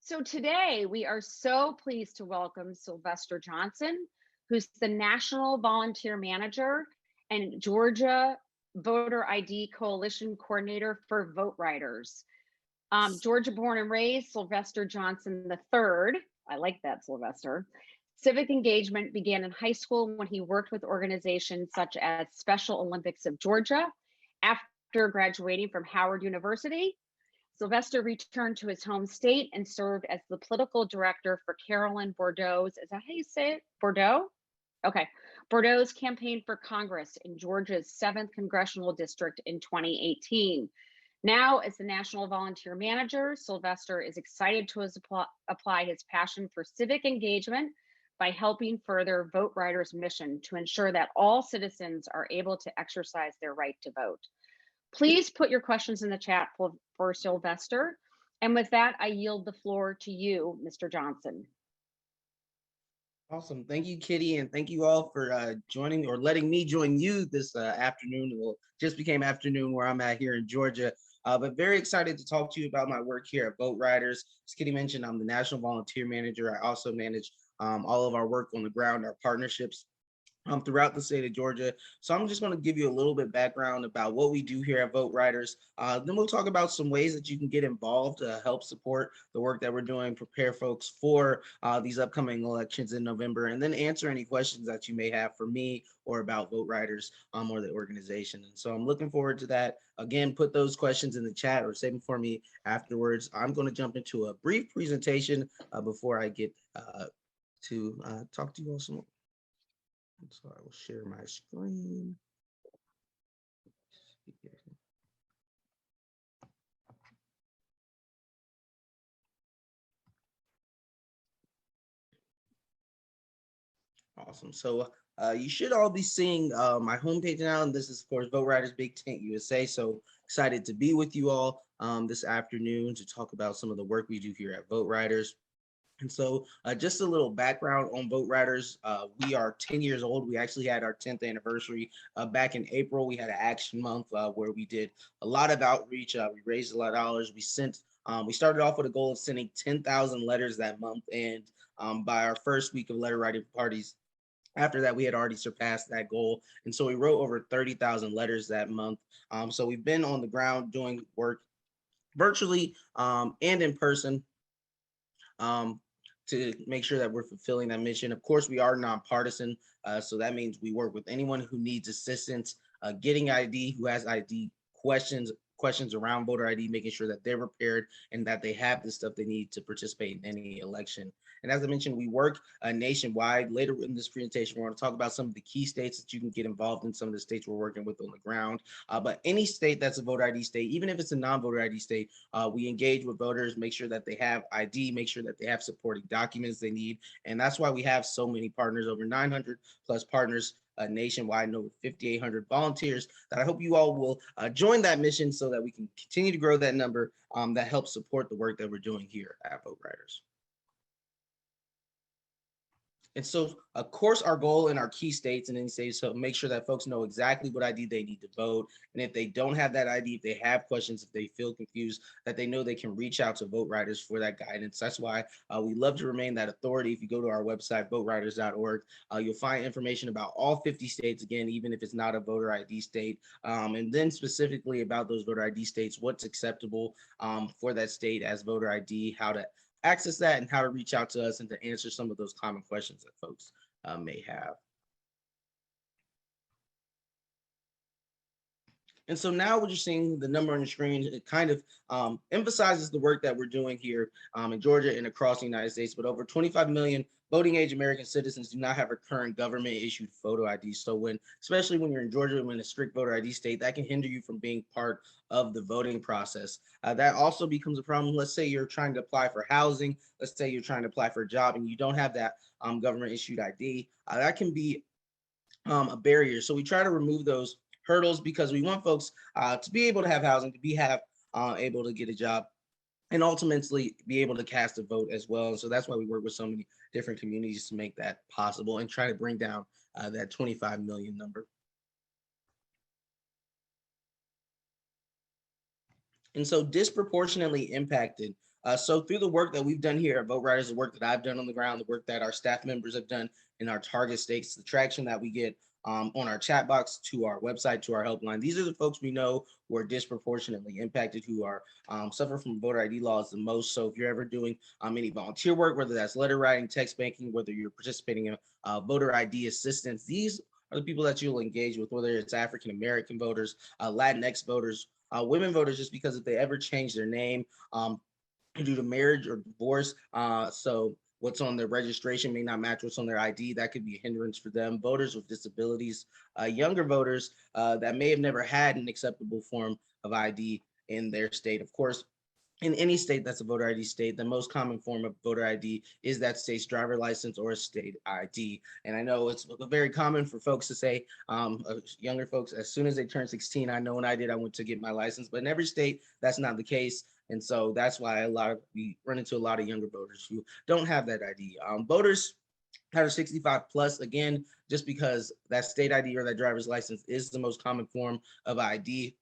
So today we are so pleased to welcome Sylvester Johnson, who's the National Volunteer Manager and Georgia Voter ID Coalition Coordinator for VoteRiders. Georgia born and raised, Sylvester Johnson III. I like that, Sylvester. Civic engagement began in high school when he worked with organizations such as Special Olympics of Georgia. After graduating from Howard University, Sylvester returned to his home state and served as the political director for Carolyn Bourdeaux's, is that how you say it? Bourdeaux? Okay. Bourdeaux's campaign for Congress in Georgia's 7th congressional district in 2018. Now, as the National Volunteer Manager, Sylvester is excited to apply his passion for civic engagement by helping further VoteRiders' mission to ensure that all citizens are able to exercise their right to vote. Please put your questions in the chat for Sylvester. And with that, I yield the floor to you, Mr. Johnson. Awesome. Thank you, Kitty, and thank you all for joining or letting me join you this afternoon. Well, just became afternoon where I'm at here in Georgia, but very excited to talk to you about my work here at VoteRiders. As Kitty mentioned, I'm the National Volunteer Manager. I also manage all of our work on the ground, our partnerships throughout the state of Georgia. So I'm just going to give you a little bit background about what we do here at VoteRiders. Then we'll talk about some ways that you can get involved to help support the work that we're doing, prepare folks for these upcoming elections in November, and then answer any questions that you may have for me or about VoteRiders or the organization. And so I'm looking forward to that. Again, put those questions in the chat or save them for me afterwards. I'm going to jump into a brief presentation before I get to talk to you all some more. So I will share my screen. Awesome. So you should all be seeing my homepage now, and this is, of course, VoteRiders Big Tent USA. So excited to be with you all this afternoon to talk about some of the work we do here at VoteRiders. And so just a little background on VoteRiders. We are 10 years old. We actually had our 10th anniversary back in April. We had an action month where we did a lot of outreach. We raised a lot of dollars. We started off with a goal of sending 10,000 letters that month. And by our first week of letter writing parties, after that, we had already surpassed that goal. And so we wrote over 30,000 letters that month. So we've been on the ground doing work virtually and in person to make sure that we're fulfilling that mission. Of course, we are nonpartisan, so that means we work with anyone who needs assistance getting ID, who has ID questions around voter ID, making sure that they're prepared and that they have the stuff they need to participate in any election. And as I mentioned, we work nationwide. Later in this presentation, we're going to talk about some of the key states that you can get involved in, some of the states we're working with on the ground. But any state that's a voter ID state, even if it's a non-voter ID state, we engage with voters, make sure that they have ID, make sure that they have supporting documents they need. And that's why we have so many partners, over 900 plus partners nationwide, and over 5,800 volunteers, that I hope you all will join that mission so that we can continue to grow that number that helps support the work that we're doing here at VoteRiders. And so, of course, our goal in our key states and any states, so make sure that folks know exactly what ID they need to vote. And if they don't have that ID, if they have questions, if they feel confused, that they know they can reach out to VoteRiders for that guidance. That's why we love to remain that authority. If you go to our website, voteriders.org, you'll find information about all 50 states, again, even if it's not a voter ID state. And then specifically about those voter ID states, what's acceptable for that state as voter ID, how to access that, and how to reach out to us and to answer some of those common questions that folks may have. And so now what you're seeing, the number on the screen, it kind of emphasizes the work that we're doing here in Georgia and across the United States. But over 25 million voting age American citizens do not have a current government issued photo ID. So especially when you're in Georgia, when a strict voter ID state, that can hinder you from being part of the voting process. That also becomes a problem. Let's say you're trying to apply for housing. Let's say you're trying to apply for a job and you don't have that government issued ID. That can be a barrier. So we try to remove those hurdles because we want folks to be able to have housing, to be able to get a job, and ultimately be able to cast a vote as well. And so that's why we work with so many different communities to make that possible and try to bring down that 25 million number. And so disproportionately impacted So through the work that we've done here at VoteRiders, the work that I've done on the ground, the work that our staff members have done in our target states, the traction that we get on our chat box, to our website, to our helpline. These are the folks we know who are disproportionately impacted, who are suffer from voter ID laws the most. So if you're ever doing any volunteer work, whether that's letter writing, text banking, whether you're participating in voter ID assistance, these are the people that you'll engage with, whether it's African American voters, Latinx voters, women voters, just because if they ever change their name due to marriage or divorce, so what's on their registration may not match what's on their ID. That could be a hindrance for them. Voters with disabilities, younger voters that may have never had an acceptable form of ID in their state. Of course, in any state that's a voter ID state, the most common form of voter ID is that state's driver license or a state ID. And I know it's very common for folks to say, younger folks, as soon as they turn 16, I know when I did, I went to get my license. But in every state, that's not the case. And so that's why we run into a lot of younger voters who don't have that ID. Voters that are 65 plus, again, just because that state ID or that driver's license is the most common form of ID.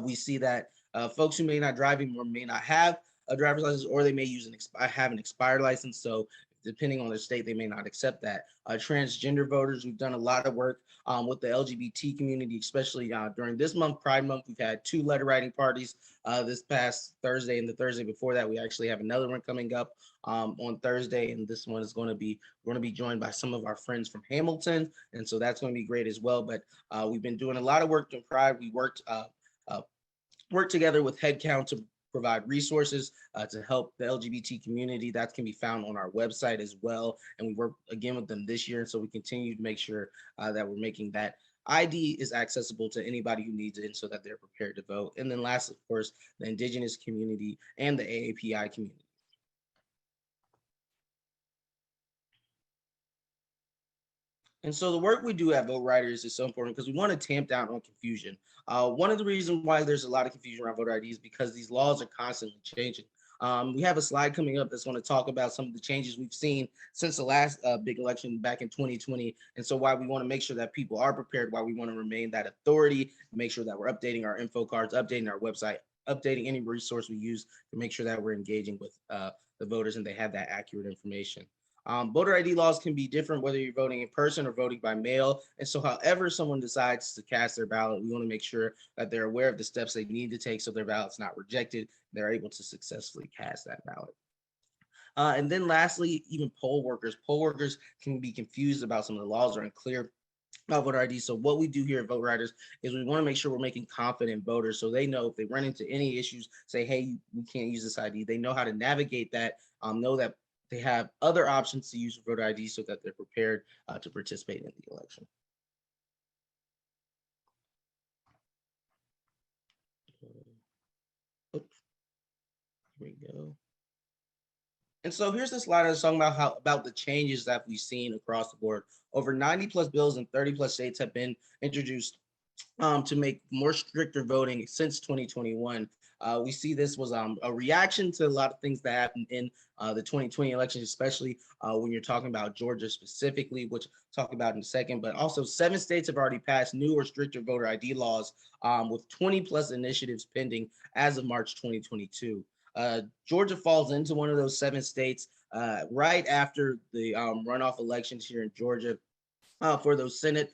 We see that folks who may not drive anymore may not have a driver's license, or they may have an expired license. So depending on the state, they may not accept that. Transgender voters, we've done a lot of work with the LGBT community, especially during this month, Pride Month. We've had 2 letter writing parties this past Thursday, and the Thursday before that, we actually have another one coming up on Thursday. And this one is we're going to be joined by some of our friends from Hamilton. And so that's going to be great as well. But we've been doing a lot of work in Pride. We work together with Headcount to provide resources to help the LGBT community. That can be found on our website as well. And we work again with them this year. And so we continue to make sure that we're making that ID is accessible to anybody who needs it, and so that they're prepared to vote. And then last, of course, the Indigenous community and the AAPI community. And so the work we do at VoteRiders is so important because we want to tamp down on confusion. One of the reasons why there's a lot of confusion around voter ID is because these laws are constantly changing. We have a slide coming up that's going to talk about some of the changes we've seen since the last big election back in 2020. And so why we want to make sure that people are prepared, why we want to remain that authority, make sure that we're updating our info cards, updating our website, updating any resource we use to make sure that we're engaging with the voters and they have that accurate information. Voter ID laws can be different whether you're voting in person or voting by mail. And so however someone decides to cast their ballot, we want to make sure that they're aware of the steps they need to take so their ballot's not rejected. They're able to successfully cast that ballot. And then lastly, even poll workers. Poll workers can be confused about some of the laws, are unclear about voter ID. So what we do here at VoteRiders is we want to make sure we're making confident voters so they know if they run into any issues, say, hey, we can't use this ID. They know how to navigate that, know that they have other options to use for voter ID so that they're prepared to participate in the election. Oops. Here we go. And so here's the slide I was talking about the changes that we've seen across the board. Over 90 plus bills in 30 plus states have been introduced to make more stricter voting since 2021. We see this was a reaction to a lot of things that happened in the 2020 elections, especially when you're talking about Georgia specifically, which I'll talk about in a second. But also 7 states have already passed new or stricter voter ID laws with 20 plus initiatives pending as of March 2022. Georgia falls into one of those 7 states right after the runoff elections here in Georgia for those Senate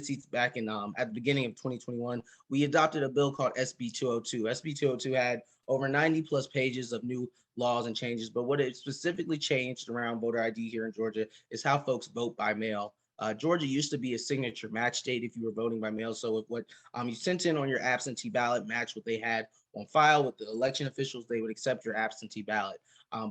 seats back in at the beginning of 2021. We adopted a bill called SB 202. SB 202 had over 90 plus pages of new laws and changes, but what it specifically changed around voter ID here in Georgia is how folks vote by mail. Georgia used to be a signature match state if you were voting by mail. So if what you sent in on your absentee ballot matched what they had on file with the election officials, they would accept your absentee ballot.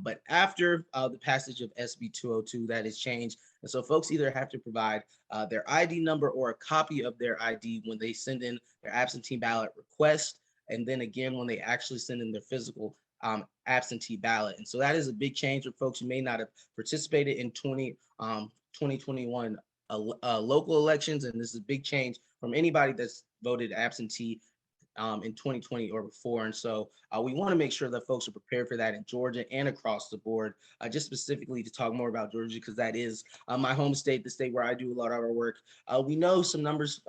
But after the passage of SB 202, that has changed. And so folks either have to provide their ID number or a copy of their ID when they send in their absentee ballot request. And then again, when they actually send in their physical absentee ballot. And so that is a big change for folks who may not have participated in 2021 local elections. And this is a big change from anybody that's voted absentee in 2020 or before. And so we want to make sure that folks are prepared for that in Georgia and across the board. Just specifically to talk more about Georgia, because that is my home state, the state where I do a lot of our work. We know some numbers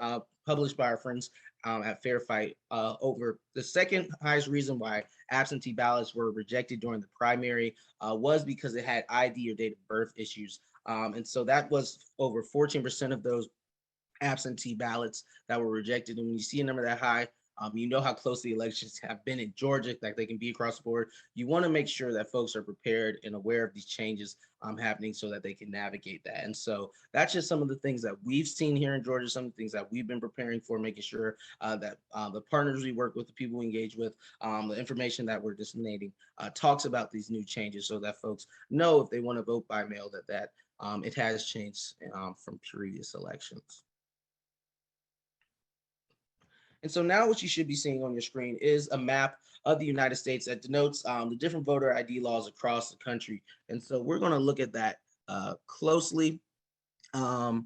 published by our friends at Fair Fight over the second highest reason why absentee ballots were rejected during the primary was because it had ID or date of birth issues. And so that was over 14% of those absentee ballots that were rejected. And when you see a number that high, you know how close the elections have been in Georgia, like they can be across the board. You want to make sure that folks are prepared and aware of these changes happening so that they can navigate that. And so that's just some of the things that we've seen here in Georgia, some of the things that we've been preparing for, making sure that the partners we work with, the people we engage with, the information that we're disseminating talks about these new changes so that folks know if they want to vote by mail that it has changed from previous elections. And so now what you should be seeing on your screen is a map of the United States that denotes the different voter ID laws across the country. And so we're going to look at that closely and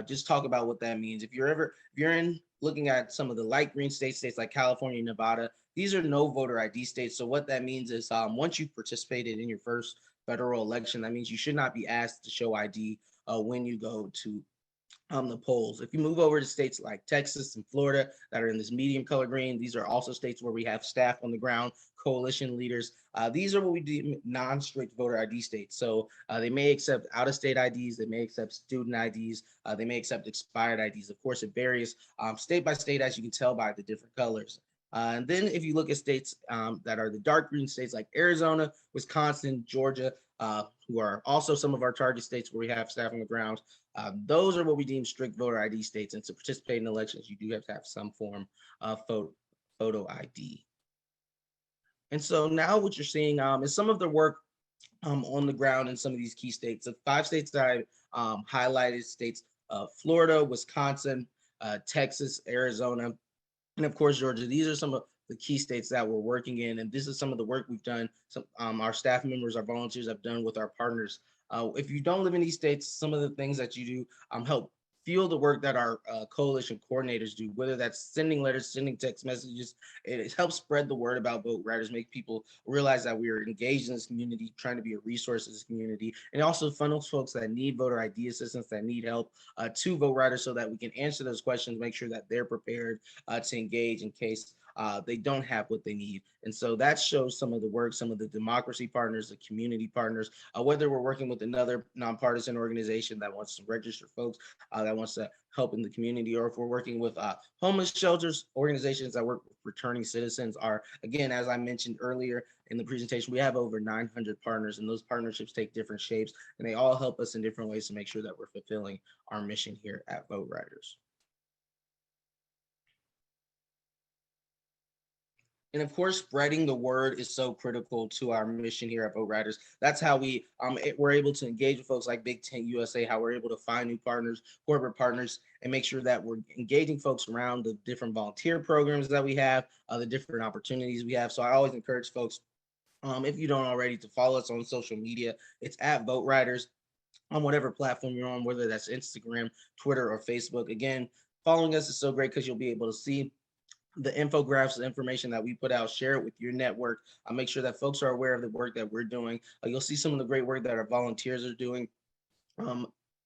just talk about what that means. If you're in looking at some of the light green states like California, Nevada, these are no voter ID states. So what that means is once you've participated in your first federal election, that means you should not be asked to show ID when you go to the polls. If you move over to states like Texas and Florida that are in this medium color green, these are also states where we have staff on the ground, coalition leaders. These are what we deem non-strict voter ID states. So they may accept out-of-state IDs, they may accept student IDs, they may accept expired IDs. Of course, it varies state by state, as you can tell by the different colors. And then if you look at states that are the dark green states like Arizona, Wisconsin, Georgia, who are also some of our target states where we have staff on the ground, those are what we deem strict voter ID states. And to participate in elections, you do have to have some form of photo ID. And so now what you're seeing is some of the work on the ground in some of these key states. The 5 states that I highlighted, states Florida, Wisconsin, Texas, Arizona, and of course, Georgia. These are some of the key states that we're working in. And this is some of the work we've done. Some our staff members, our volunteers have done with our partners. If you don't live in these states, some of the things that you do help fuel the work that our coalition coordinators do, whether that's sending letters, sending text messages. It helps spread the word about VoteRiders, make people realize that we are engaged in this community, trying to be a resource in this community, and also funnels folks that need voter ID assistance, that need help to VoteRiders so that we can answer those questions, make sure that they're prepared to engage in case they don't have what they need. And so that shows some of the work, some of the democracy partners, the community partners, whether we're working with another nonpartisan organization that wants to register folks, that wants to help in the community, or if we're working with homeless shelters, organizations that work with returning citizens. Are, again, as I mentioned earlier in the presentation, we have over 900 partners, and those partnerships take different shapes, and they all help us in different ways to make sure that we're fulfilling our mission here at VoteRiders. And of course, spreading the word is so critical to our mission here at VoteRiders. That's how we're able to engage with folks like Big Tent USA, how we're able to find new partners, corporate partners, and make sure that we're engaging folks around the different volunteer programs that we have, the different opportunities we have. So I always encourage folks, if you don't already, to follow us on social media. It's at VoteRiders on whatever platform you're on, whether that's Instagram, Twitter, or Facebook. Again, following us is so great because you'll be able to see the infographics, the information that we put out, share it with your network. Make sure that folks are aware of the work that we're doing. You'll see some of the great work that our volunteers are doing,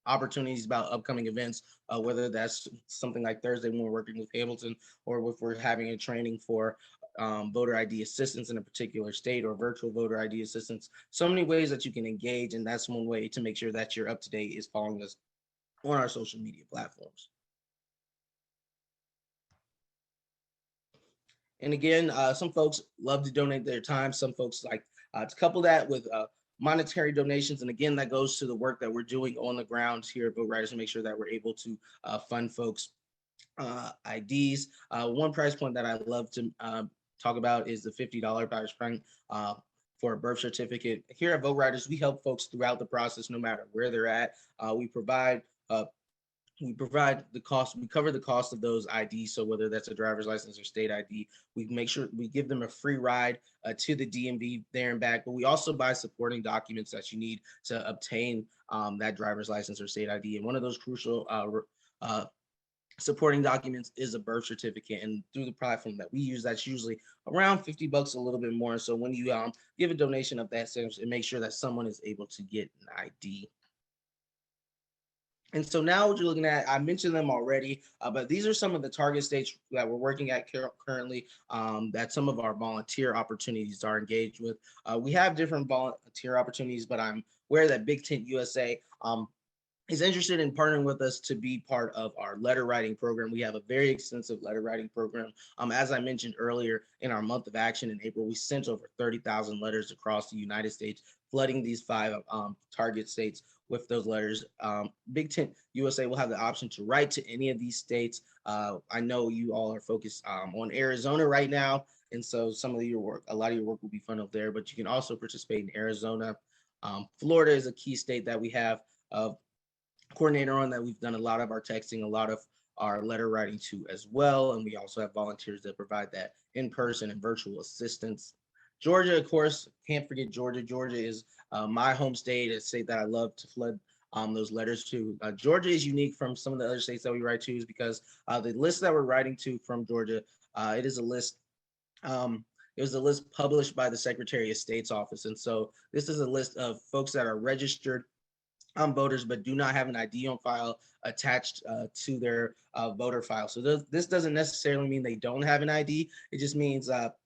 opportunities about upcoming events, whether that's something like Thursday when we're working with Hamilton, or if we're having a training for voter ID assistance in a particular state, or virtual voter ID assistance. So many ways that you can engage, and that's one way to make sure that you're up to date is following us on our social media platforms. And again, some folks love to donate their time. Some folks like to couple that with monetary donations. And again, that goes to the work that we're doing on the ground here at VoteRiders to make sure that we're able to fund folks' IDs. One price point that I love to talk about is the $50 price point for a birth certificate. Here at VoteRiders, we help folks throughout the process, no matter where they're at. We provide the cost, we cover the cost of those IDs. So whether that's a driver's license or state ID, we make sure we give them a free ride to the DMV there and back. But we also buy supporting documents that you need to obtain that driver's license or state ID. And one of those crucial supporting documents is a birth certificate. And through the platform that we use, that's usually around $50, a little bit more. So when you give a donation of that, it makes sure that someone is able to get an ID. And so now what you're looking at, I mentioned them already, but these are some of the target states that we're working at currently, that some of our volunteer opportunities are engaged with. We have different volunteer opportunities, but I'm aware that Big Tent USA is interested in partnering with us to be part of our letter writing program. We have a very extensive letter writing program. As I mentioned earlier, in our month of action in April, we sent over 30,000 letters across the United States, flooding these 5 target states with those letters. Big Tent USA will have the option to write to any of these states. I know you all are focused on Arizona right now, and so some of your work, a lot of your work will be funneled there, but you can also participate in Arizona. Florida is a key state that we have coordinator on, that we've done a lot of our texting, a lot of our letter writing to as well. And we also have volunteers that provide that in-person and virtual assistance. Georgia, of course, can't forget Georgia. Georgia is my home state, a state that I love to flood those letters to. Georgia is unique from some of the other states that we write to, is because the list that we're writing to from Georgia, it is a list it was a list published by the Secretary of State's office. And so this is a list of folks that are registered voters but do not have an ID on file attached to their voter file. So this doesn't necessarily mean they don't have an ID. It just means that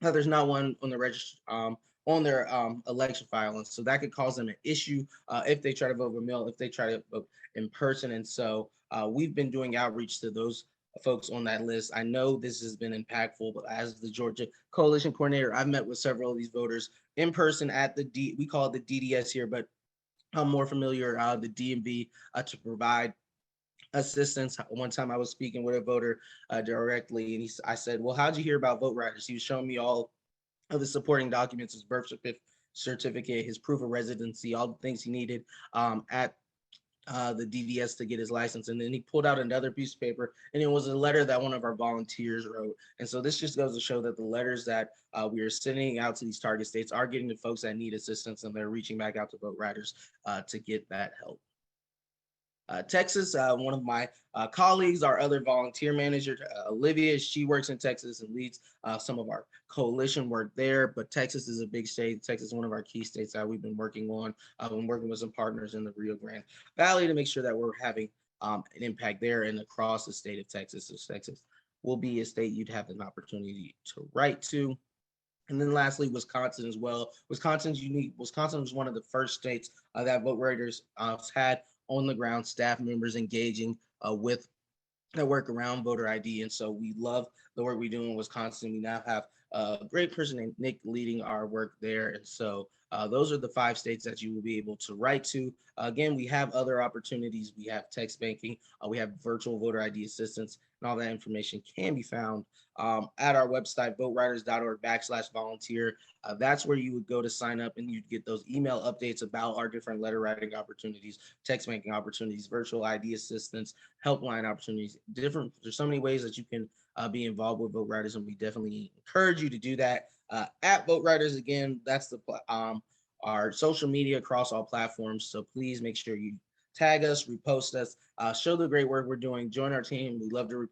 there's not one on the register on their election file, and so that could cause them an issue if they try to vote by mail, if they try to vote in person. And so we've been doing outreach to those folks on that list. I know this has been impactful, but as the Georgia Coalition Coordinator, I've met with several of these voters in person at we call it the DDS here, but I'm more familiar the DMV to provide assistance. One time I was speaking with a voter directly, and I said, "Well, how'd you hear about VoteRiders?" He was showing me all of the supporting documents, his birth certificate, his proof of residency, all the things he needed at the DDS to get his license. And then he pulled out another piece of paper, and it was a letter that one of our volunteers wrote. And so this just goes to show that the letters that we are sending out to these target states are getting to folks that need assistance, and they're reaching back out to VoteRiders to get that help. Texas, one of my colleagues, our other volunteer manager, Olivia, she works in Texas and leads some of our coalition work there. But Texas is a big state. Texas is one of our key states that we've been working on. I've been working with some partners in the Rio Grande Valley to make sure that we're having an impact there and across the state of Texas. So Texas will be a state you'd have an opportunity to write to. And then lastly, Wisconsin as well. Wisconsin's unique. Wisconsin was one of the first states that VoteRiders had on the ground staff members engaging with the work around voter ID. And so we love the work we do in Wisconsin. We now have a great person named Nick leading our work there. And so those are the 5 states that you will be able to write to. Again, we have other opportunities. We have text banking. We have virtual voter ID assistance, and all that information can be found at our website, voteriders.org/volunteer. That's where you would go to sign up, and you'd get those email updates about our different letter writing opportunities, text banking opportunities, virtual ID assistance, helpline opportunities. There's so many ways that you can be involved with VoteRiders, and we definitely encourage you to do that. At VoteRiders, again, that's our social media across all platforms. So please make sure you tag us, repost us, show the great work we're doing, join our team. We love to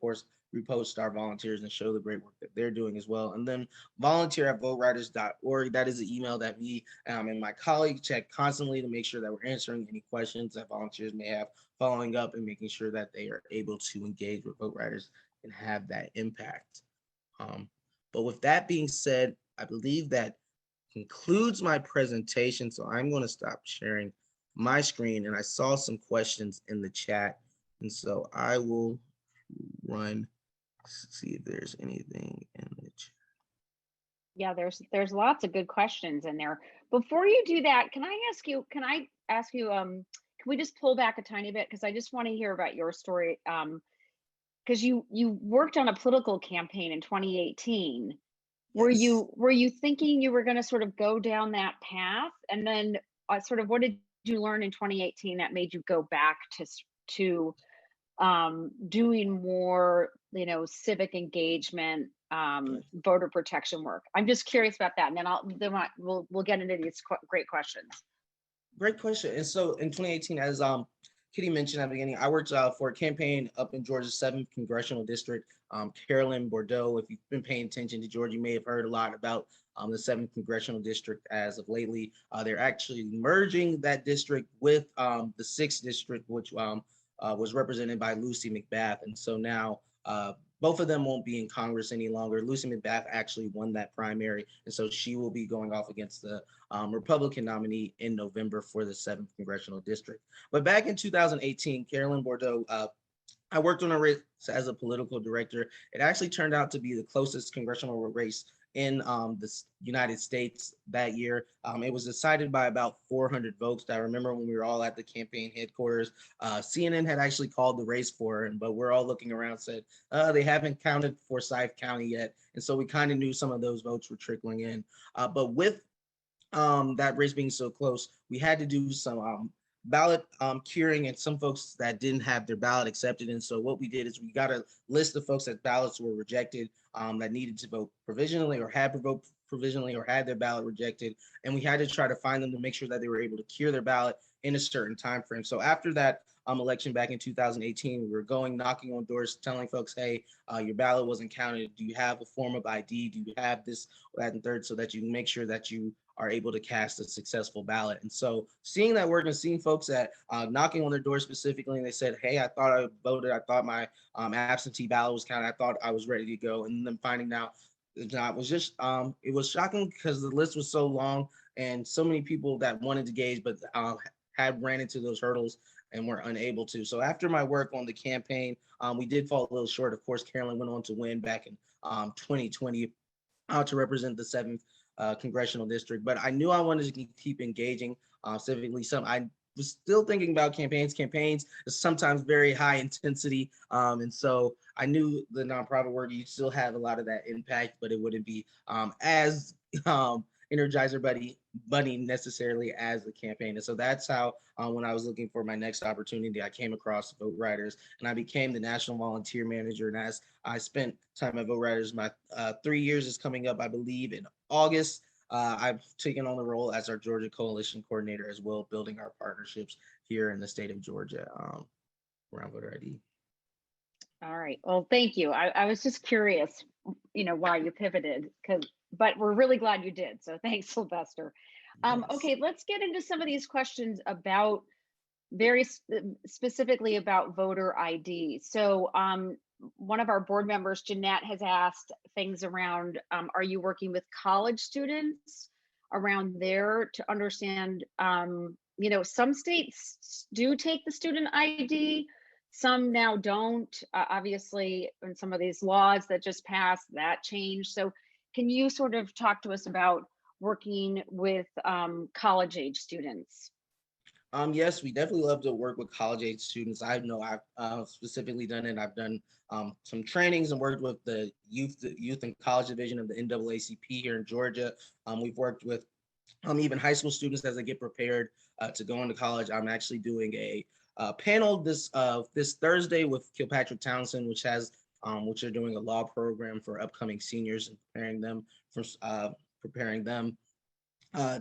repost our volunteers and show the great work that they're doing as well. And then volunteer@voteriders.org. That is the email that me and my colleagues check constantly to make sure that we're answering any questions that volunteers may have, following up and making sure that they are able to engage with VoteRiders and have that impact. But with that being said, I believe that concludes my presentation. So I'm going to stop sharing my screen, and I saw some questions in the chat. And so I will run, see if there's anything in the chat. Yeah, there's lots of good questions in there. Before you do that, can I ask you, can we just pull back a tiny bit? Because I just want to hear about your story. Because you worked on a political campaign in 2018. Were you thinking you were going to sort of go down that path? And then sort of what did you learn in 2018 that made you go back to doing more, civic engagement, voter protection work? I'm just curious about that, and then we'll get into these great questions. Great question. And so in 2018, as Kitty mentioned at the beginning, I worked for a campaign up in Georgia's 7th congressional district. Carolyn Bordeaux, if you've been paying attention to Georgia, you may have heard a lot about the 7th congressional district as of lately. They're actually merging that district with the 6th district, which was represented by Lucy McBath. And so now both of them won't be in Congress any longer. Lucy McBath actually won that primary, and so she will be going off against the Republican nominee in November for the 7th congressional district. But back in 2018, Carolyn Bordeaux, I worked on a race as a political director. It actually turned out to be the closest congressional race in the United States that year. It was decided by about 400 votes. I remember when we were all at the campaign headquarters, CNN had actually called the race for her, but we're all looking around, said, they haven't counted Forsyth County yet. And so we kind of knew some of those votes were trickling in. But with that race being so close, we had to do some ballot curing and some folks that didn't have their ballot accepted. And so what we did is we got a list of folks that ballots were rejected, that needed to vote provisionally or had to vote provisionally or had their ballot rejected. And we had to try to find them to make sure that they were able to cure their ballot in a certain time frame. So after that election back in 2018, we were going knocking on doors, telling folks, hey, your ballot wasn't counted. Do you have a form of ID? Do you have this, that, and third, so that you can make sure that you are able to cast a successful ballot. And so seeing that work and seeing folks that knocking on their door specifically, and they said, hey, I thought I voted, I thought my absentee ballot was counted, I thought I was ready to go. And then finding out it was just, it was shocking because the list was so long and so many people that wanted to gauge, but had ran into those hurdles and were unable to. So after my work on the campaign, we did fall a little short. Of course, Carolyn went on to win back in 2020 to represent the 7th congressional district, but I knew I wanted to keep engaging civically. I was still thinking about campaigns. Campaigns is sometimes very high intensity, and so I knew the nonprofit work, you still have a lot of that impact, but it wouldn't be as energizer buddy necessarily as the campaign. And so that's how when I was looking for my next opportunity, I came across VoteRiders, and I became the national volunteer manager. And as I spent time at VoteRiders, my 3 years is coming up, I believe, in August. I've taken on the role as our Georgia Coalition Coordinator as well, building our partnerships here in the state of Georgia around voter ID. All right. Well, thank you. I was just curious, why you pivoted, but we're really glad you did. So thanks, Sylvester. Yes. Okay, let's get into some of these questions about very specifically about voter ID. So one of our board members, Jeanette, has asked things around, are you working with college students around there to understand, some states do take the student ID, some now don't, obviously, in some of these laws that just passed, that changed. So can you sort of talk to us about working with college age students? Yes, we definitely love to work with college age students. I know I've specifically done it. I've done some trainings and worked with the youth and college division of the NAACP here in Georgia. We've worked with even high school students as they get prepared to go into college. I'm actually doing a panel this Thursday with Kilpatrick Townsend, which are doing a law program for upcoming seniors and preparing them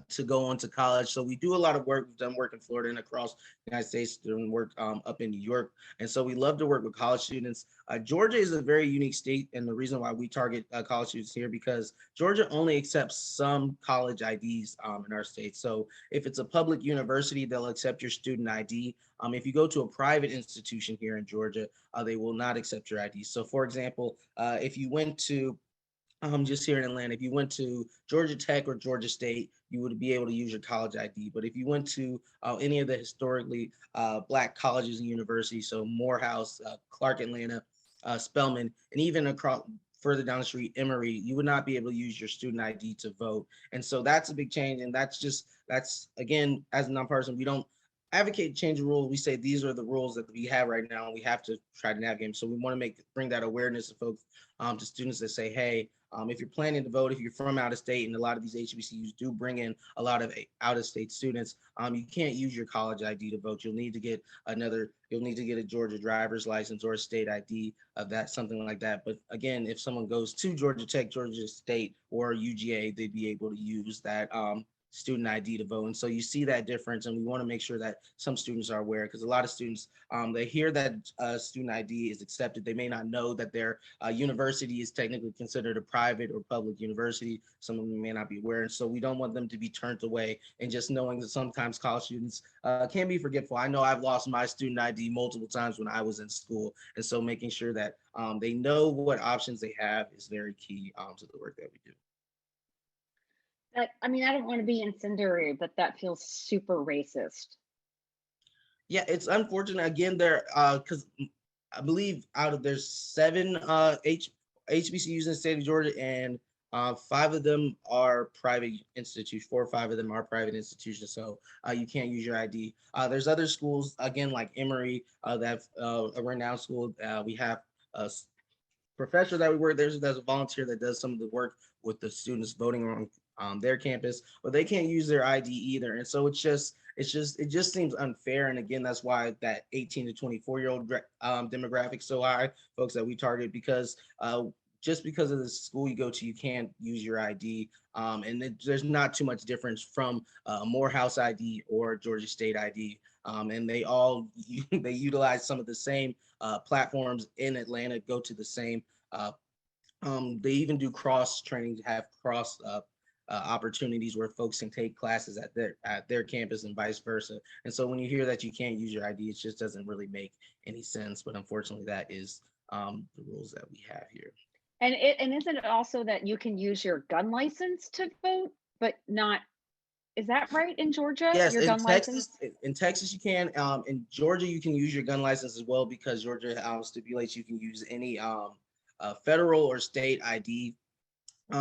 to go on to college. So we do a lot of work. We've done work in Florida and across the United States, doing work up in New York. And so we love to work with college students. Georgia is a very unique state. And the reason why we target college students here, because Georgia only accepts some college IDs in our state. So if it's a public university, they'll accept your student ID. If you go to a private institution here in Georgia, they will not accept your ID. So for example, if you went to just here in Atlanta, if you went to Georgia Tech or Georgia State, you would be able to use your college ID. But if you went to any of the historically Black colleges and universities, so Morehouse, Clark Atlanta, Spelman, and even across further down the street, Emory, you would not be able to use your student ID to vote. And so that's a big change. And that's again, as a nonpartisan, we don't advocate change the rules. We say these are the rules that we have right now, and we have to try to navigate them. So we want to bring that awareness to folks, to students that say, hey, if you're planning to vote, if you're from out of state, and a lot of these HBCUs do bring in a lot of out of state students, you can't use your college ID to vote. You'll need to get a Georgia driver's license or a state ID of that, something like that. But again, if someone goes to Georgia Tech, Georgia State, or UGA, they'd be able to use that student ID to vote. And so you see that difference, and we want to make sure that some students are aware, because a lot of students, they hear that student ID is accepted. They may not know that their university is technically considered a private or public university. Some of them may not be aware. And so we don't want them to be turned away, and just knowing that sometimes college students can be forgetful. I know I've lost my student ID multiple times when I was in school. And so making sure that they know what options they have is very key to the work that we do. I mean, I don't want to be incendiary, but that feels super racist. Yeah, it's unfortunate. Again, there because I believe out of there's seven HBCUs in the state of Georgia, and five of them are private institutions. Four or five of them are private institutions, so you can't use your ID. There's other schools, again, like Emory, that a renowned school. We have a professor that we work there's a volunteer that does some of the work with the students voting on their campus, but they can't use their ID either. And so it just seems unfair. And again, that's why that 18 to 24-year-old demographic so high, folks that we target, because just because of the school you go to, you can't use your ID. There's not too much difference from Morehouse ID or Georgia State ID. And they all they utilize some of the same platforms in Atlanta, go to the same. They even do cross training, have cross opportunities where folks can take classes at their campus and vice versa. And so when you hear that you can't use your ID, it just doesn't really make any sense. But unfortunately, that is the rules that we have here. And isn't it also that you can use your gun license to vote, but not, is that right in Georgia? Yes, Your in gun license? Texas you can. In Georgia, you can use your gun license as well, because Georgia stipulates you can use any federal or state ID.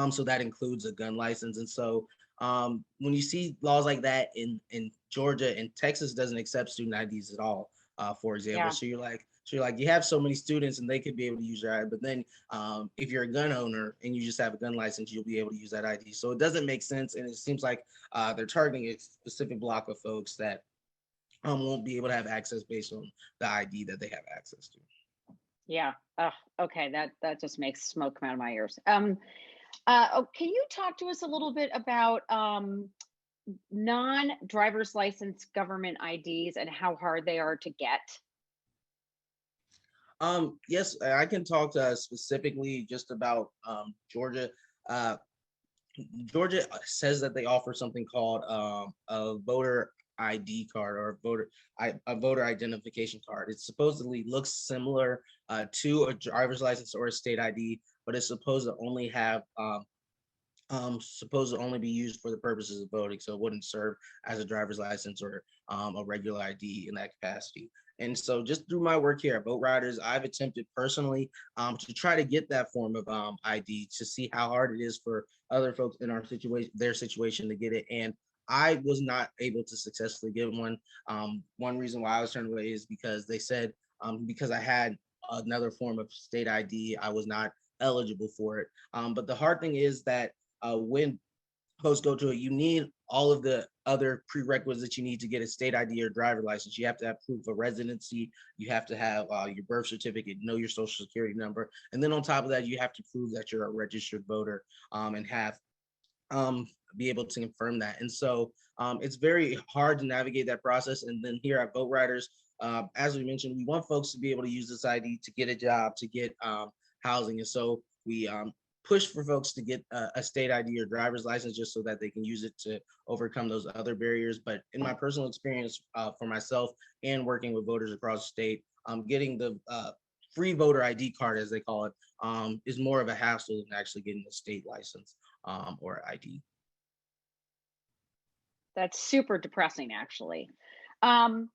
So that includes a gun license. And so when you see laws like that in Georgia, and Texas doesn't accept student IDs at all, for example. Yeah. So you're like, you have so many students and they could be able to use your ID, but then if you're a gun owner and you just have a gun license, you'll be able to use that ID. So it doesn't make sense. And it seems like they're targeting a specific block of folks that won't be able to have access based on the ID that they have access to. Yeah. Okay. That just makes smoke come out of my ears. Can you talk to us a little bit about non-driver's license government IDs and how hard they are to get? Yes, I can talk specifically just about Georgia. Uh, Georgia says that they offer something called a voter ID card, or a voter identification card. It supposedly looks similar to a driver's license or a state ID, but it's supposed to only be used for the purposes of voting, so it wouldn't serve as a driver's license or a regular ID in that capacity. And so just through my work here at VoteRiders, I've attempted personally to try to get that form of ID, to see how hard it is for other folks in their situation to get it. And I was not able to successfully get one. One reason why I was turned away is because they said because I had another form of state ID, I was not eligible for it. But the hard thing is that when folks go to it, you need all of the other prerequisites you need to get a state ID or driver license. You have to have proof of residency. You have to have your birth certificate, know your social security number. And then on top of that, you have to prove that you're a registered voter and have be able to confirm that. And so it's very hard to navigate that process. And then here at VoteRiders, as we mentioned, we want folks to be able to use this ID to get a job, to get housing. And so we push for folks to get a state ID or driver's license, just so that they can use it to overcome those other barriers. But in my personal experience for myself and working with voters across the state, getting the free voter ID card, as they call it, is more of a hassle than actually getting a state license or ID. That's super depressing, actually. Marilyn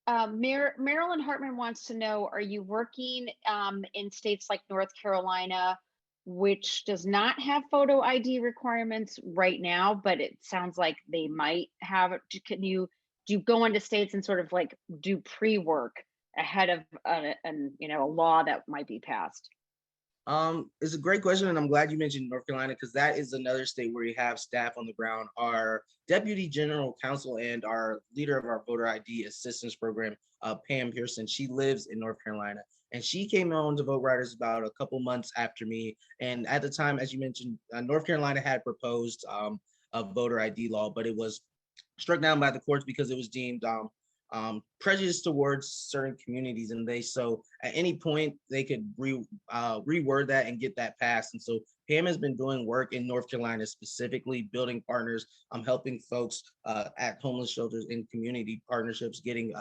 Hartman wants to know, are you working in states like North Carolina, which does not have photo ID requirements right now, but it sounds like they might have it? Do you go into states and sort of like do pre-work ahead of a law that might be passed? It's a great question, and I'm glad you mentioned North Carolina, because that is another state where you have staff on the ground. Our Deputy General Counsel and our leader of our voter ID assistance program, Pam Pearson, she lives in North Carolina, and she came on to VoteRiders about a couple months after me. And at the time, as you mentioned, North Carolina had proposed voter ID law, but it was struck down by the courts because it was deemed prejudice towards certain communities, and so at any point they could reword that and get that passed. And so Pam has been doing work in North Carolina, specifically building partners, helping folks at homeless shelters in community partnerships getting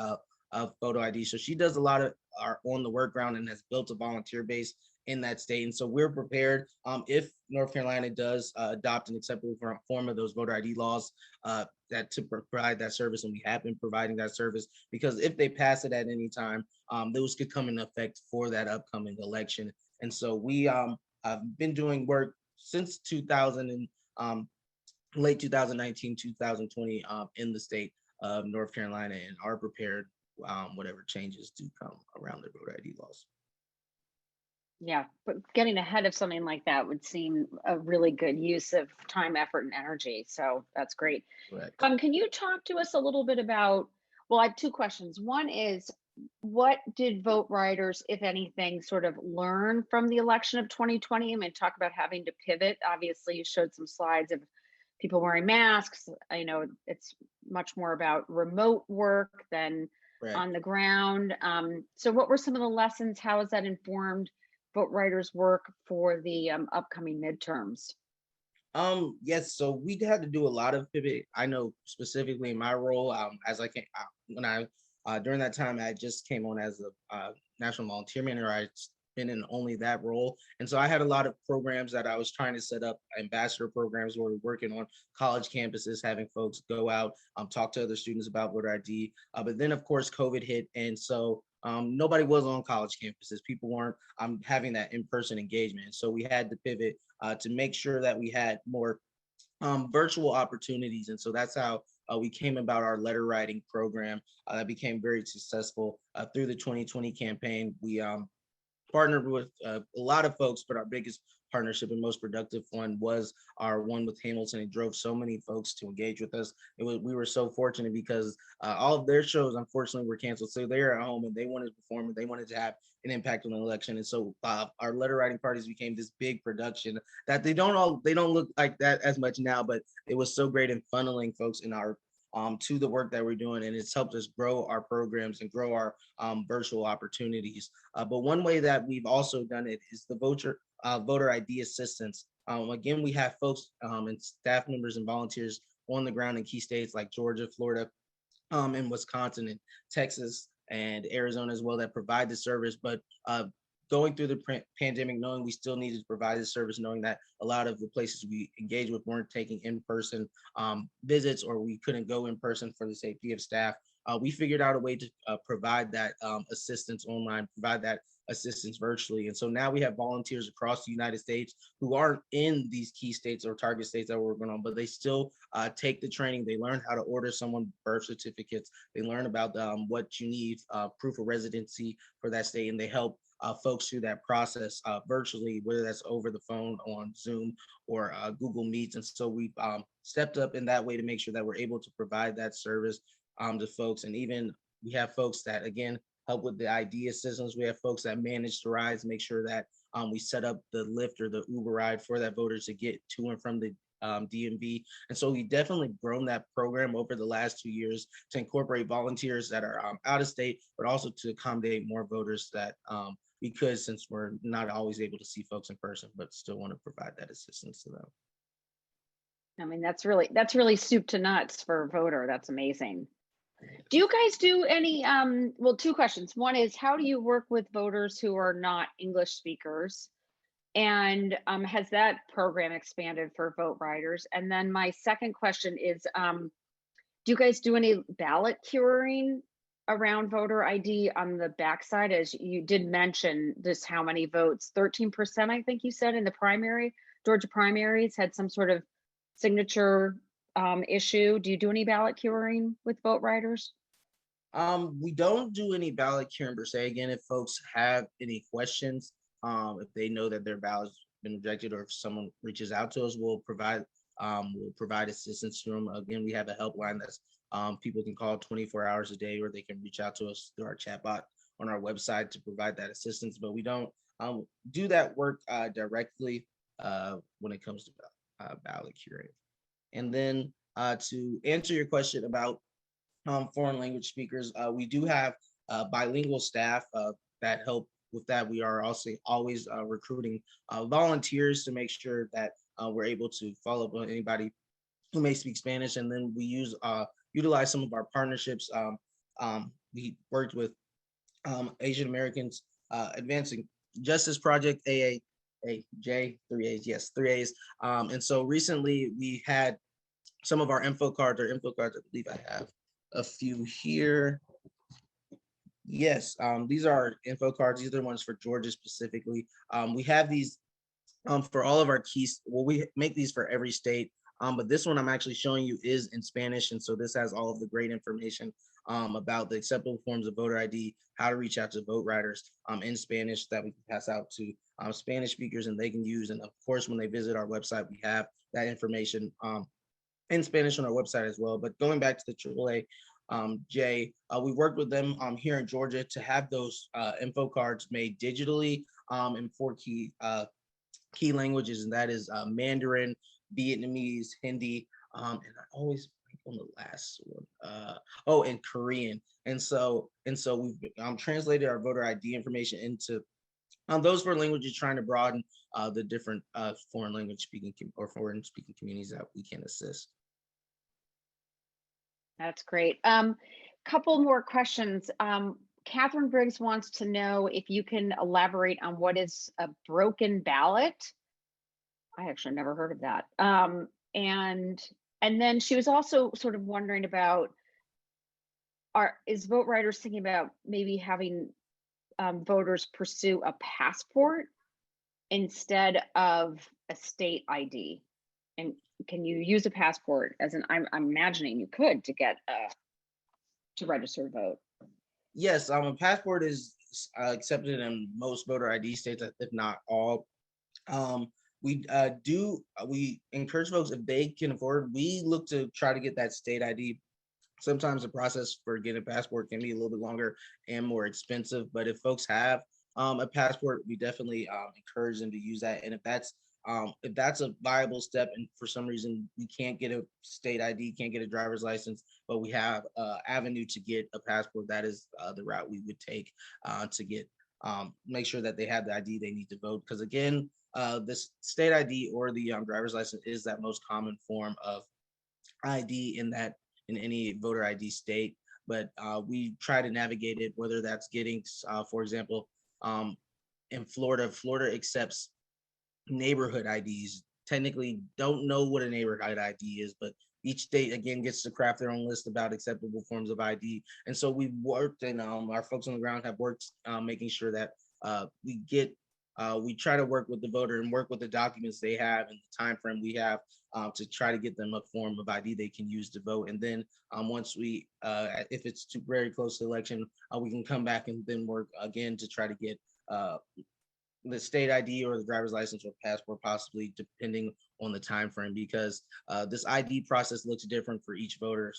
photo ID. So she does a lot of our on the work ground and has built a volunteer base in that state. And so we're prepared if North Carolina does adopt an acceptable form of those voter ID laws that to provide that service. And we have been providing that service because if they pass it at any time, those could come into effect for that upcoming election. And so we have been doing work since 2000 and late 2019, 2020 in the state of North Carolina, and are prepared whatever changes do come around the voter ID laws. Yeah, but getting ahead of something like that would seem a really good use of time, effort, and energy. So that's great. Correct. Can you talk to us a little bit about, well, I have two questions. One is, what did VoteRiders, if anything, sort of learn from the election of 2020? I mean, talk about having to pivot. Obviously, you showed some slides of people wearing masks. I know it's much more about remote work than on the ground. So what were some of the lessons? How has that informed VoteRiders work for the upcoming midterms? Yes, so we had to do a lot of pivot. I know specifically in my role, as I came when I during that time I just came on as a national volunteer manager. I'd been in only that role, and so I had a lot of programs that I was trying to set up, ambassador programs where we're working on college campuses, having folks go out, talk to other students about voter ID. But then of course COVID hit, and so nobody was on college campuses. People weren't having that in-person engagement. So we had to pivot to make sure that we had more virtual opportunities. And so that's how we came about our letter writing program that became very successful through the 2020 campaign. We partnered with a lot of folks, but our biggest partnership and most productive one was our one with Hamilton. It drove so many folks to engage with us. We were so fortunate because all of their shows, unfortunately, were canceled. So they were at home and they wanted to perform and they wanted to have an impact on the election. And so our letter writing parties became this big production that they don't look like that as much now, but it was so great in funneling folks in our to the work that we're doing, and it's helped us grow our programs and grow our virtual opportunities. But one way that we've also done it is the voter ID assistance. Again, we have folks and staff members and volunteers on the ground in key states like Georgia, Florida, and Wisconsin, and Texas, and Arizona as well that provide the service. But going through the pandemic, knowing we still needed to provide this service, knowing that a lot of the places we engaged with weren't taking in-person visits, or we couldn't go in person for the safety of staff, we figured out a way to provide that assistance online, provide that assistance virtually. And so now we have volunteers across the United States who aren't in these key states or target states that we're working on, but they still take the training. They learn how to order someone birth certificates. They learn about what you need, proof of residency for that state, and they help folks through that process virtually, whether that's over the phone, on Zoom, or Google Meets. And so we've stepped up in that way to make sure that we're able to provide that service to folks. And even we have folks that, again, help with the ID assistance. We have folks that manage the rides, make sure that we set up the Lyft or the Uber ride for that voter to get to and from the DMV. And so we definitely grown that program over the last 2 years to incorporate volunteers that are out of state, but also to accommodate more voters that because since we're not always able to see folks in person, but still want to provide that assistance to them. I mean, that's really soup to nuts for a voter. That's amazing. Do you guys do any, well, two questions. One is, how do you work with voters who are not English speakers? And has that program expanded for VoteRiders? And then my second question is, do you guys do any ballot curing around voter ID on the backside? As you did mention just how many votes, 13%, I think you said, in the primary, Georgia primaries had some sort of signature issue. Do you do any ballot curing with VoteRiders? We don't do any ballot curing per se. Again, if folks have any questions, if they know that their ballot's been rejected, or if someone reaches out to us, we'll provide assistance to them. Again, we have a helpline that's people can call 24 hours a day, or they can reach out to us through our chatbot on our website to provide that assistance. But we don't do that work directly when it comes to ballot curing. And then to answer your question about foreign language speakers, we do have bilingual staff that help with that. We are also always recruiting volunteers to make sure that we're able to follow up on anybody who may speak Spanish. And then we utilize some of our partnerships. We worked with Asian Americans Advancing Justice Project, AAJ, 3A's, yes, 3A's. And so recently we had some of our info cards, I believe I have a few here. Yes, these are our info cards. These are the ones for Georgia specifically. We have these for all of our keys. Well, we make these for every state, but this one I'm actually showing you is in Spanish. And so this has all of the great information about the acceptable forms of voter ID, how to reach out to VoteRiders in Spanish that we can pass out to Spanish speakers and they can use. And of course, when they visit our website, we have that information in Spanish on our website as well. But going back to the AAA, Jay, we worked with them here in Georgia to have those info cards made digitally in 4 key languages, and that is Mandarin, Vietnamese, Hindi, and I always on the last one. And Korean. And so we've translated our voter ID information into those 4 languages, trying to broaden the different foreign language speaking or foreign speaking communities that we can assist. That's great. Couple more questions. Catherine Briggs wants to know if you can elaborate on what is a broken ballot. I actually never heard of that. And then she was also sort of wondering about, is VoteRiders thinking about maybe having voters pursue a passport instead of a state ID? And can you use a passport as I'm imagining you could to get to register to vote? Yes, a passport is accepted in most voter ID states, if not all. We encourage folks, if they can afford, we look to try to get that state ID. Sometimes the process for getting a passport can be a little bit longer and more expensive, but if folks have a passport, we definitely encourage them to use that. And if that's a viable step, and for some reason we can't get a state ID, can't get a driver's license, but we have an avenue to get a passport, that is the route we would take to get make sure that they have the ID they need to vote. Because again, this state ID or the driver's license is that most common form of ID in any voter ID state. But we try to navigate it, whether that's getting, for example, in Florida accepts neighborhood IDs. Technically don't know what a neighborhood ID is, but each state again gets to craft their own list about acceptable forms of ID. And so we've worked, and our folks on the ground have worked making sure that we try to work with the voter and work with the documents they have and the time frame we have to try to get them a form of ID they can use to vote. And then once we, if it's too very close to election, we can come back and then work again to try to get the state ID or the driver's license or passport, possibly, depending on the time frame, because this ID process looks different for each voter.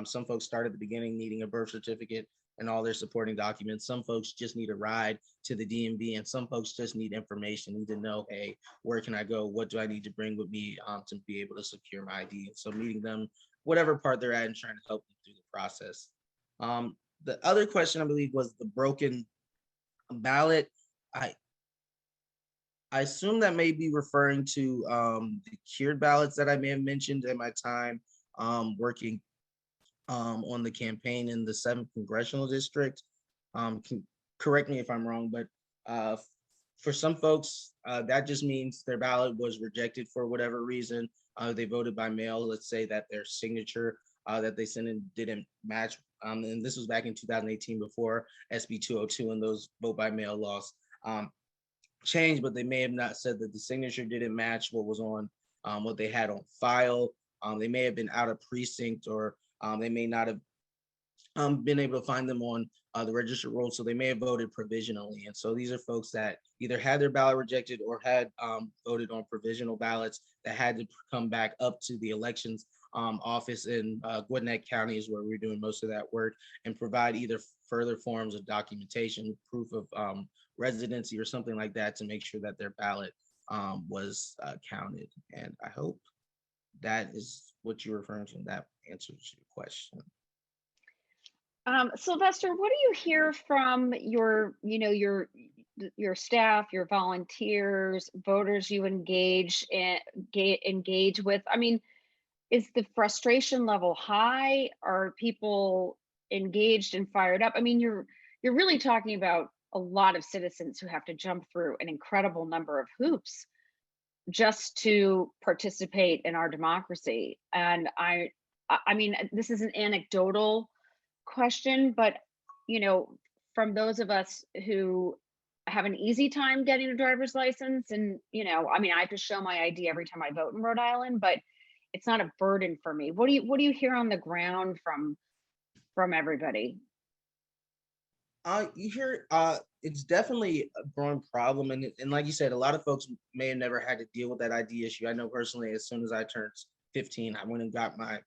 Some folks start at the beginning needing a birth certificate and all their supporting documents. Some folks just need a ride to the DMV, and some folks just need information, need to know, hey, where can I go? What do I need to bring with me to be able to secure my ID? And so meeting them, whatever part they're at, and trying to help them through the process. The other question, I believe, was the broken ballot. I assume that may be referring to the cured ballots that I may have mentioned in my time working on the campaign in the 7th Congressional District. Correct me if I'm wrong, but for some folks, that just means their ballot was rejected for whatever reason. They voted by mail. Let's say that their signature that they sent in didn't match. And this was back in 2018 before SB 202 and those vote by mail laws changed, but they may have not said that the signature didn't match what was on what they had on file. They may have been out of precinct, or they may not have been able to find them on the registered roll, so they may have voted provisionally. And so these are folks that either had their ballot rejected or had voted on provisional ballots that had to come back up to the elections office in Gwinnett County is where we're doing most of that work, and provide either further forms of documentation, proof of residency or something like that, to make sure that their ballot was counted. And I hope that is what you're referring to. That answers your question. Sylvester, what do you hear from your staff, your volunteers, voters you engage with? I mean, is the frustration level high? Are people engaged and fired up? I mean, you're really talking about a lot of citizens who have to jump through an incredible number of hoops just to participate in our democracy. And I mean, this is an anecdotal question, but from those of us who have an easy time getting a driver's license, and I mean, I have to show my ID every time I vote in Rhode Island, but it's not a burden for me. What do you hear on the ground from everybody? You hear, it's definitely a growing problem, and like you said, a lot of folks may have never had to deal with that ID issue. I know personally, as soon as I turned 15, I went and got my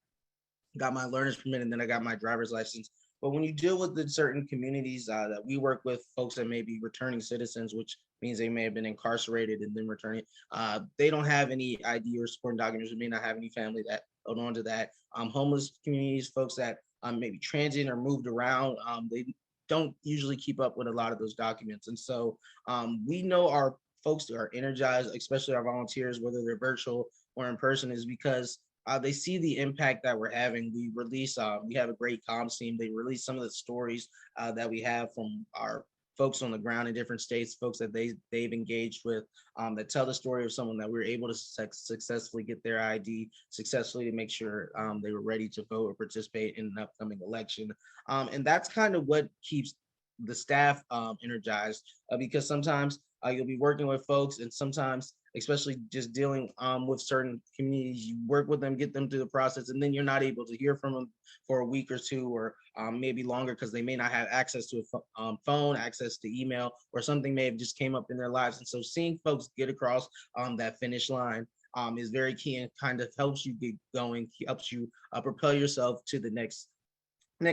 learner's permit, and then I got my driver's license. But when you deal with the certain communities that we work with, folks that may be returning citizens, which means they may have been incarcerated and then returning, they don't have any ID or supporting documents, they may not have any family that hold on to that. Homeless communities, folks that maybe transient or moved around, they don't usually keep up with a lot of those documents. And so we know our folks that are energized, especially our volunteers, whether they're virtual or in person, is because they see the impact that we're having. We have a great comms team. They release some of the stories that we have from our folks on the ground in different states, folks that they've engaged with, that tell the story of someone that we were able to successfully get their ID, successfully to make sure they were ready to vote or participate in an upcoming election. And that's kind of what keeps the staff energized, because sometimes you'll be working with folks, and sometimes, especially just dealing with certain communities, you work with them, get them through the process, and then you're not able to hear from them for a week or two, or maybe longer, because they may not have access to a phone, access to email, or something may have just came up in their lives. And so seeing folks get across that finish line is very key, and kind of helps you get going, helps you propel yourself to the next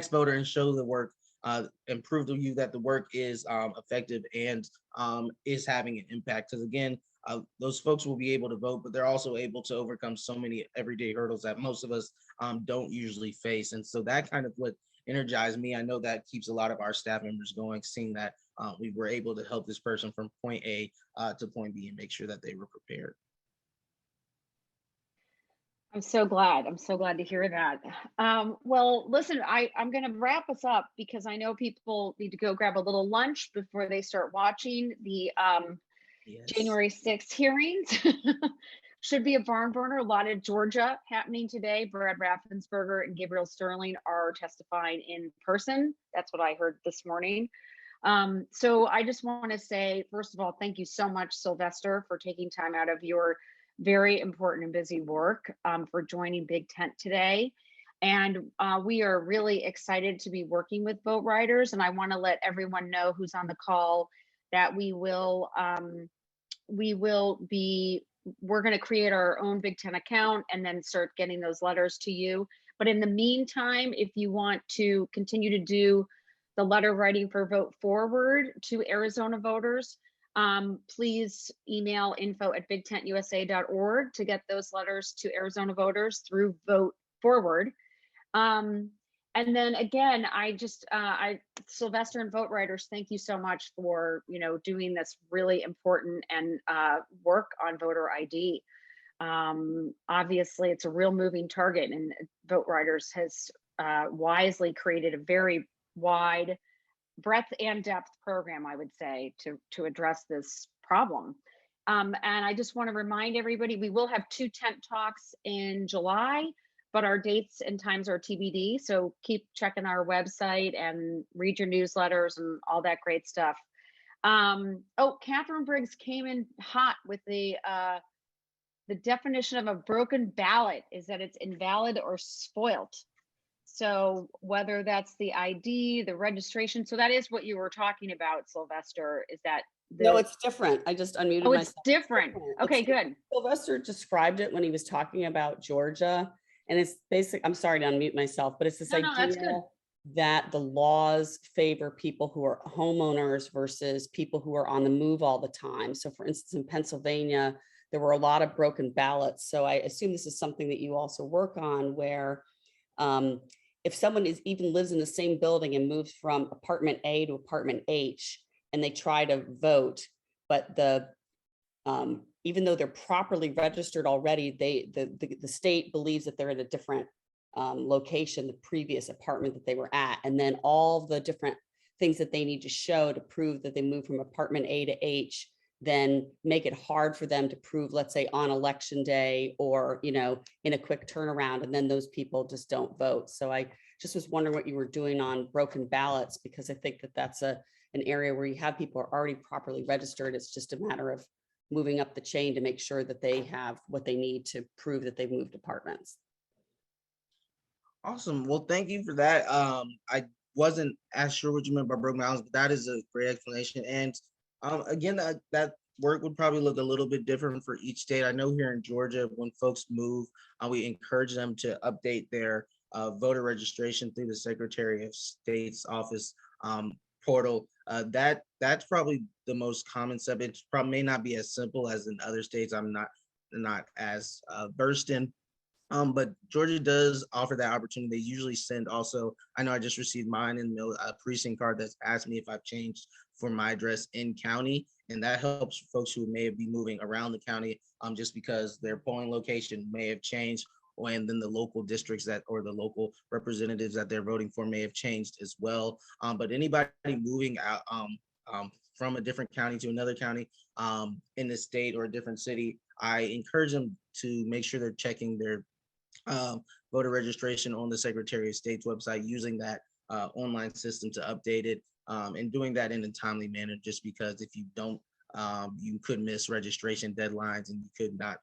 voter, and show the work, and prove to you that the work is effective and is having an impact. Because again, those folks will be able to vote, but they're also able to overcome so many everyday hurdles that most of us don't usually face. And so that kind of what energized me. I know that keeps a lot of our staff members going, seeing that we were able to help this person from point A to point B and make sure that they were prepared. I'm so glad. I'm so glad to hear that. Well, listen, I'm going to wrap us up because I know people need to go grab a little lunch before they start watching the Yes. January 6th hearings. Should be a barn burner. A lot of Georgia happening today. Brad Raffensperger and Gabriel Sterling are testifying in person. That's what I heard this morning. So I just want to say, first of all, thank you so much, Sylvester, for taking time out of your very important and busy work, for joining Big Tent today. And we are really excited to be working with VoteRiders. And I want to let everyone know who's on the call that we're going to create our own Big Tent account and then start getting those letters to you. But in the meantime, if you want to continue to do the letter writing for Vote Forward to Arizona voters, please email info@bigtentusa.org to get those letters to Arizona voters through Vote Forward. And then again, Sylvester and VoteRiders, thank you so much for doing this really important and work on voter ID. Obviously, it's a real moving target, and VoteRiders has wisely created a very wide breadth and depth program, I would say, to address this problem. And I just want to remind everybody, we will have 2 tent talks in July, but our dates and times are TBD. So keep checking our website and read your newsletters and all that great stuff. Oh, Catherine Briggs came in hot with the definition of a broken ballot is that it's invalid or spoilt. So whether that's the ID, the registration, so that is what you were talking about, Sylvester, is that no, it's different. I just unmuted myself. It's Different. Okay, good. Sylvester described it when he was talking about Georgia, and it's basic. I'm sorry to unmute myself, but it's this idea that the laws favor people who are homeowners versus people who are on the move all the time. So for instance, in Pennsylvania, there were a lot of broken ballots. So I assume this is something that you also work on, where if someone even lives in the same building and moves from apartment A to apartment H, and they try to vote, but even though they're properly registered already, the state believes that they're in a different location, the previous apartment that they were at, and then all the different things that they need to show to prove that they moved from apartment A to H, then make it hard for them to prove, let's say on election day, or in a quick turnaround, and then those people just don't vote. So I just was wondering what you were doing on broken ballots, because I think that that's an area where you have people are already properly registered. It's just a matter of moving up the chain to make sure that they have what they need to prove that they've moved apartments. Awesome. Well, thank you for that. I wasn't as sure what you meant by broken ballots, but that is a great explanation. And again, that work would probably look a little bit different for each state. I know here in Georgia, when folks move, we encourage them to update their voter registration through the Secretary of State's office portal. That's probably the most common step. It probably may not be as simple as in other states. I'm not as versed in. But Georgia does offer that opportunity. They usually send also, I know I just received mine in a precinct card that's asked me if I've changed for my address in county. And that helps folks who may be moving around the county just because their polling location may have changed, and then the local districts or the local representatives that they're voting for may have changed as well. But anybody moving out from a different county to another county in the state or a different city, I encourage them to make sure they're checking their voter registration on the Secretary of State's website, using that online system to update it, and doing that in a timely manner, just because if you don't, you could miss registration deadlines and you could not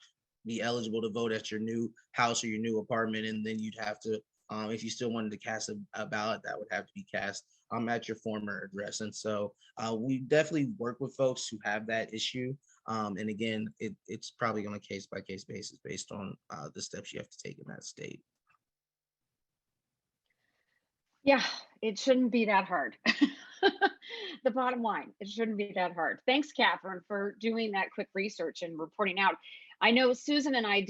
be eligible to vote at your new house or your new apartment. And then you'd have to, if you still wanted to cast a ballot, that would have to be cast at your former address. And so we definitely work with folks who have that issue. And again, it's probably on a case-by-case basis based on the steps you have to take in that state. Yeah, it shouldn't be that hard. The bottom line, it shouldn't be that hard. Thanks, Catherine, for doing that quick research and reporting out. I know Susan and I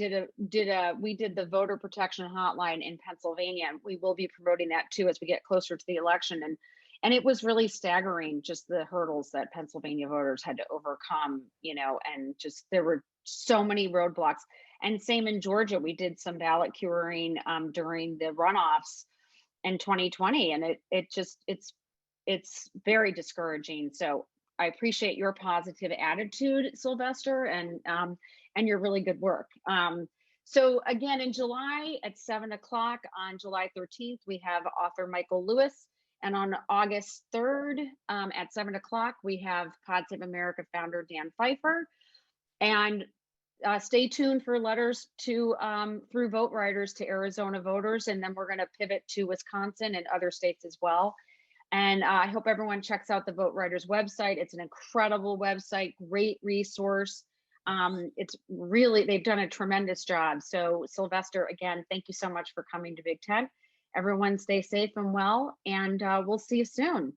we did the voter protection hotline in Pennsylvania. We will be promoting that too as we get closer to the election. And it was really staggering, just the hurdles that Pennsylvania voters had to overcome, and just there were so many roadblocks. And same in Georgia, we did some ballot curing during the runoffs in 2020, and it's very discouraging. So I appreciate your positive attitude, Sylvester, and your really good work. So again, in July at 7 o'clock on July 13th, we have author Michael Lewis. And on August 3rd at 7 o'clock, we have Pod Save America founder Dan Pfeiffer. And stay tuned for letters through VoteRiders to Arizona voters. And then we're going to pivot to Wisconsin and other states as well. And I hope everyone checks out the VoteRiders website. It's an incredible website, great resource. It's really, they've done a tremendous job. So Sylvester, again, thank you so much for coming to Big Tent. Everyone stay safe and well, and we'll see you soon.